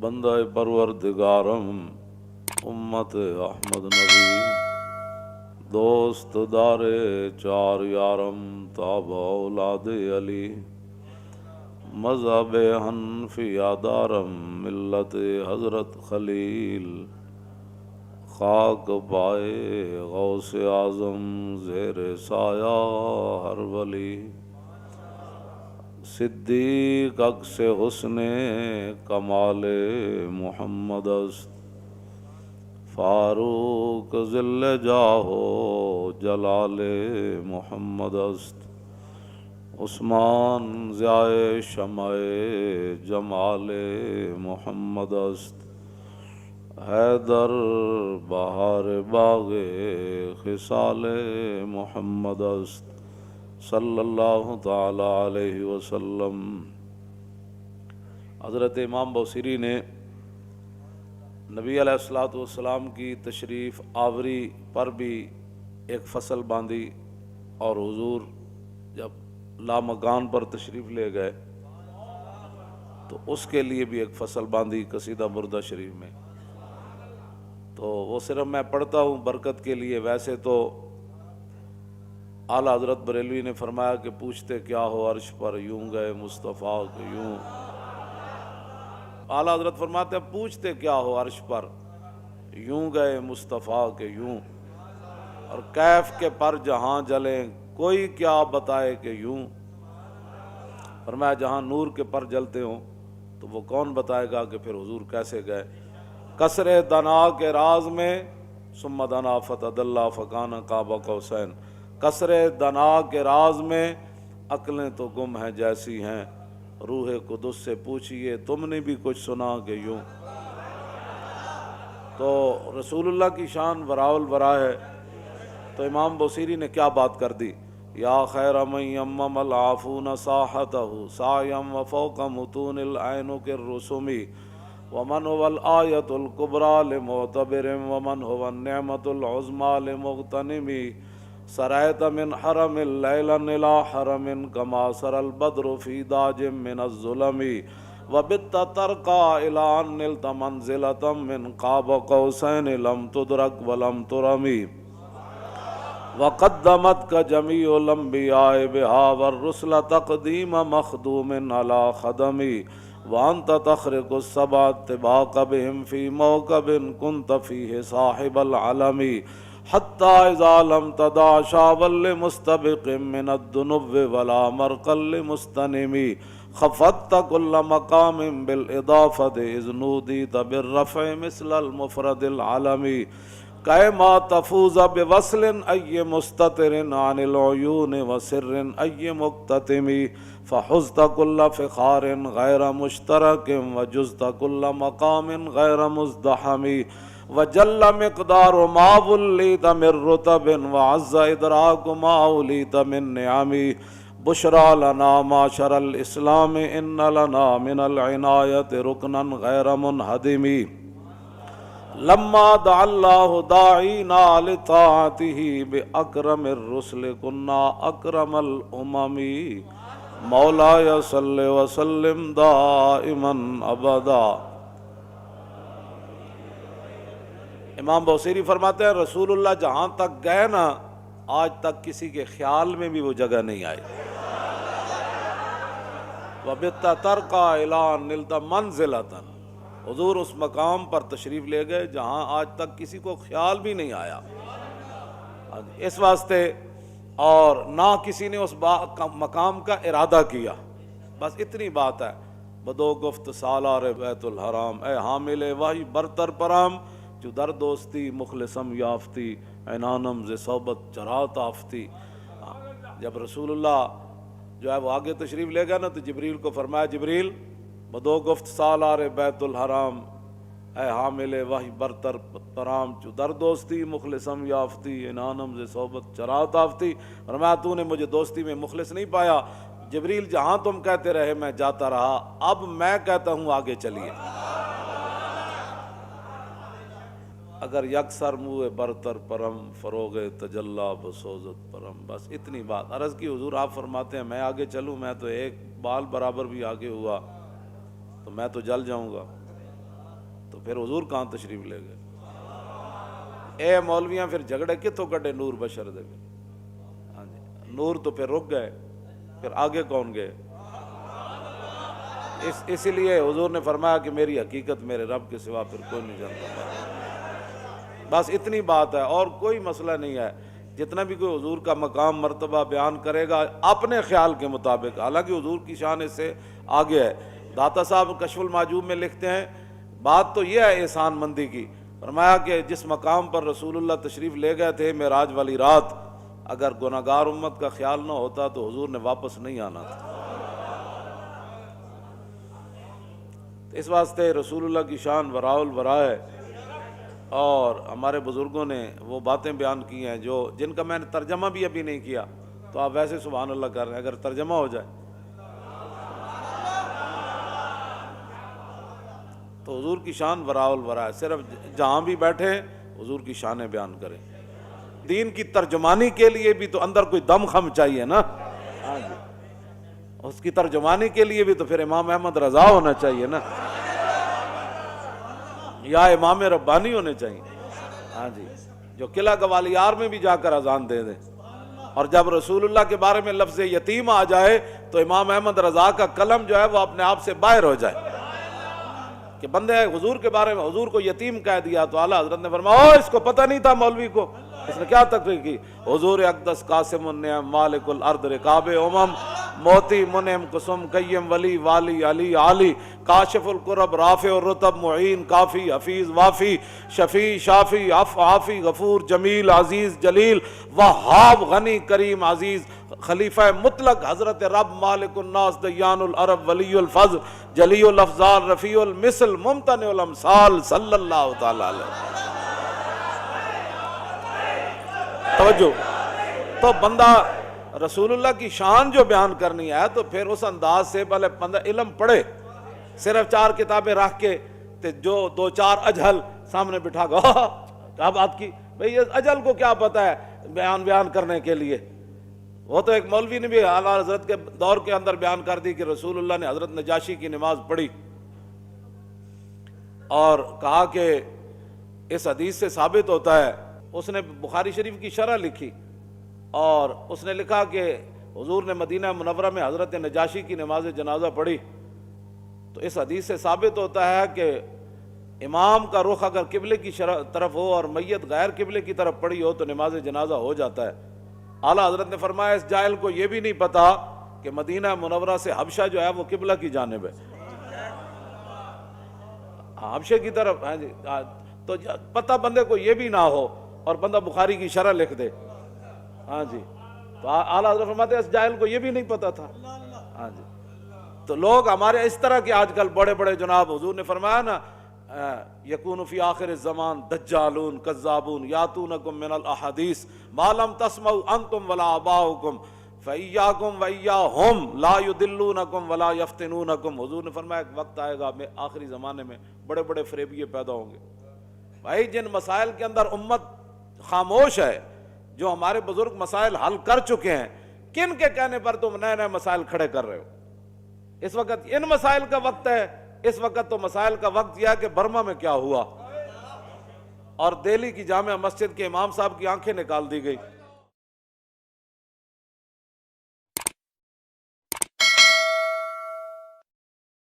بندہ پروردگارم امت احمد نبی دوست دار چار یارم تاب اولاد علی مذہب حنفیہ دارم ملت حضرت خلیل خاک پائے غوث اعظم زیر سایہ ہر ولی صدیق عکس حسن کمال محمد است فاروق ذل جاہ جلال محمد است عثمان ضیاء شمع جمال محمد است حیدر بہار باغ خصال محمد است صلی اللہ تعالی علیہ وسلم۔ حضرت امام بوصیری نے نبی علیہ الصلوۃ والسلام کی تشریف آوری پر بھی ایک فصل باندھی، اور حضور جب لامکان پر تشریف لے گئے تو اس کے لیے بھی ایک فصل باندھی قصیدہ بردہ شریف میں۔ تو وہ صرف میں پڑھتا ہوں برکت کے لیے، ویسے تو اعلیٰ حضرت بریلوی نے فرمایا کہ پوچھتے کیا ہو عرش پر یوں گئے مصطفیٰ کہ یوں۔ اعلیٰ حضرت فرماتے ہیں پوچھتے کیا ہو عرش پر یوں گئے مصطفیٰ کہ یوں، اور کیف کے پر جہاں جلیں کوئی کیا بتائے کہ یوں۔ فرمایا جہاں نور کے پر جلتے ہوں تو وہ کون بتائے گا کہ پھر حضور کیسے گئے۔ کسر دنا کے راز میں ثم دنا فتدلی فکان قاب قوسین، کسر دنا کے راز میں عقلیں تو گم ہیں جیسی ہیں، روح قدس سے پوچھئے تم نے بھی کچھ سنا کہ یوں۔ تو رسول اللہ کی شان وراء الورا ہے، تو امام بوصیری نے کیا بات کر دی، یا خیر من یمم العافون ساحتہ سایم وفوق متون العینک الرسمی ومن هو الآیۃ الکبریٰ لمعتبر ومن هو النعمۃ العظمیٰ لمغتنم سرایت من حرم لیلا الى حرم کما سر البدر فی داج من الظلم وبت ترقى الى ان نلت منزلة من قاب قوسین لم تدرک ولم ترمی وقدمتك جميع الانبیاء بها والرسل تقدیم مخدوم على خدمی وانت تخرق السبع طباق بهم في موكب كنت فيه صاحب العلم حتى اذا لم تدع شابا لمستبق من الذنوب ولا مرقا لمستنم خفضت كل مقام بالاضافه اذ نوديت بالرفع مثل المفرد العلمي كما تفوز بوصل اي مستتر عن العيون وسر اي مكتتم فحزت كل فخار غیر مشترک وجزت كل مقام غیر مزدحم وجل مقدار ما وليت من رتب وعز ادراک ما اوليت من نعم بشرى لنا معشر الاسلام ان لنا من العنایة رکنا غیر منہدم لما دعا الله داعینا لطاعته باکرم الرسل كنا اکرم الامم مولایا صلی وسلم دائما ابدا۔ امام بوصیری فرماتے ہیں رسول اللہ جہاں تک گئے نا آج تک کسی کے خیال میں بھی وہ جگہ نہیں آئی۔ وَبِتَّ تَرْقَى إِلَىٰ نِلْتَ مَنْزِلَةً، حضور اس مقام پر تشریف لے گئے جہاں آج تک کسی کو خیال بھی نہیں آیا۔ اس واسطے اور نہ کسی نے اس مقام کا ارادہ کیا، بس اتنی بات ہے۔ بدو گفت سالار بیت الحرام، اے حامل وحی برتر پرام، جو در دوستی مخلصم یافتی عنانم ز صحبت چرات آفتی۔ جب رسول اللہ جو ہے وہ آگے تشریف لے گیا نا تو جبریل کو فرمایا جبریل بدو گفت سالار بیت الحرام، اے حامل وحی برتر پرام چو در دوستی مخلصم یافتی انانم ز صحبت چرات آفتی۔ فرمایا تو نے مجھے دوستی میں مخلص نہیں پایا جبریل، جہاں تم کہتے رہے میں جاتا رہا، اب میں کہتا ہوں آگے چلیے۔ اگر یکسر منہ برتر پرم فروغ تجلا بسوزت پرم، بس اتنی بات عرض کی حضور آپ فرماتے ہیں میں آگے چلوں، میں تو ایک بال برابر بھی آگے ہوا تو میں تو جل جاؤں گا۔ تو پھر حضور کہاں تشریف لے گئے؟ اے مولویاں پھر جھگڑے کتوں کٹے نور بشر دے؟ ہاں جی، نور تو پھر رک گئے، پھر آگے کون گئے؟ اسی لیے حضور نے فرمایا کہ میری حقیقت میرے رب کے سوا پھر کوئی نہیں جانتا۔ بس اتنی بات ہے، اور کوئی مسئلہ نہیں ہے۔ جتنا بھی کوئی حضور کا مقام مرتبہ بیان کرے گا اپنے خیال کے مطابق، حالانکہ حضور کی شان اس سے آگے ہے۔ داتا صاحب کشف المعجوب میں لکھتے ہیں بات تو یہ ہے احسان مندی کی، فرمایا کہ جس مقام پر رسول اللہ تشریف لے گئے تھے معراج والی رات، اگر گناہگار امت کا خیال نہ ہوتا تو حضور نے واپس نہیں آنا تھا۔ اس واسطے رسول اللہ کی شان وراء الورا ہے، اور ہمارے بزرگوں نے وہ باتیں بیان کی ہیں جن کا میں نے ترجمہ بھی ابھی نہیں کیا، تو آپ ویسے سبحان اللہ کر رہے ہیں، اگر ترجمہ ہو جائے تو حضور کی شان وراء الورا ہے۔ صرف جہاں بھی بیٹھے حضور کی شانیں بیان کریں۔ دین کی ترجمانی کے لیے بھی تو اندر کوئی دم خم چاہیے نا، ہاں جی، اس کی ترجمانی کے لیے بھی تو پھر امام احمد رضا ہونا چاہیے نا، یا امام ربانی ہونے چاہیے، ہاں جی، جو قلعہ گوالیار میں بھی جا کر اذان دے دیں، اور جب رسول اللہ کے بارے میں لفظ یتیم آ جائے تو امام احمد رضا کا قلم جو ہے وہ اپنے آپ سے باہر ہو جائے کہ بندے حضور کے بارے میں حضور کو یتیم کہہ دیا، تو اعلیٰ حضرت نے فرمایا اس کو پتہ نہیں تھا مولوی کو، اس نے کیا تقریر کی؟ حضور اقدس قاسم النعم مالک الارض رکاب امم موتی منعم قسم قیم ولی والی علی عالی کاشف القرب رافع الرتب معین کافی حفیظ وافی شفیع شافی عافی غفور جمیل عزیز جلیل وہاب غنی کریم عزیز خلیفہ مطلق حضرت رب مالک الناس دیان العرب ولی الفضل جلی الافضال رفیع المثل ممتنع الامثال صلی اللہ تعالی علیہ۔ توجہ، تو بندہ رسول اللہ کی شان جو بیان کرنی ہے تو پھر اس انداز سے پہلے بندہ علم پڑھے، صرف 4 کتابیں رکھ کے جو 2-4 اجہل سامنے بٹھا گا کیا بات کی بھئی، یہ اجہل کو کیا پتہ ہے بیان کرنے کے لیے؟ وہ تو ایک مولوی نے بھی اعلیٰ حضرت کے دور کے اندر بیان کر دی کہ رسول اللہ نے حضرت نجاشی کی نماز پڑھی اور کہا کہ اس حدیث سے ثابت ہوتا ہے، اس نے بخاری شریف کی شرح لکھی اور اس نے لکھا کہ حضور نے مدینہ منورہ میں حضرت نجاشی کی نماز جنازہ پڑھی، تو اس حدیث سے ثابت ہوتا ہے کہ امام کا رخ اگر قبلے کی طرف ہو اور میت غیر قبلے کی طرف پڑی ہو تو نماز جنازہ ہو جاتا ہے۔ اعلیٰ حضرت نے فرمایا اس جاہل کو یہ بھی نہیں پتا کہ مدینہ منورہ سے حبشہ جو ہے وہ قبلہ کی جانب ہے، حبشے کی طرف، ہاں جی، تو پتہ بندے کو یہ بھی نہ ہو اور بندہ بخاری کی شرح لکھ دے، ہاں جی، تو اعلیٰ حضرت فرماتے ہیں اس جاہل کو یہ بھی نہیں پتا تھا، ہاں جی۔ تو لوگ ہمارے اس طرح کے آج کل بڑے بڑے جناب، حضور نے فرمایا نا یکون فی آخر الزمان دجالون کذابون یاتونکم من الاحادیث ما لم تسمعوا انتم ولا آباؤکم فایاکم وایاہم لا یدلونکم ولا یفتنونکم۔ حضور نے فرمایا ایک وقت آئے گا میں آخری زمانے میں بڑے بڑے فریبیے پیدا ہوں گے۔ بھائی جن مسائل کے اندر امت خاموش ہے، جو ہمارے بزرگ مسائل حل کر چکے ہیں، کن کے کہنے پر تم نئے نئے مسائل کھڑے کر رہے ہو؟ اس وقت ان مسائل کا وقت ہے، اس وقت تو مسائل کا وقت یہ ہے کہ برما میں کیا ہوا اور دہلی کی جامع مسجد کے امام صاحب کی آنکھیں نکال دی گئی۔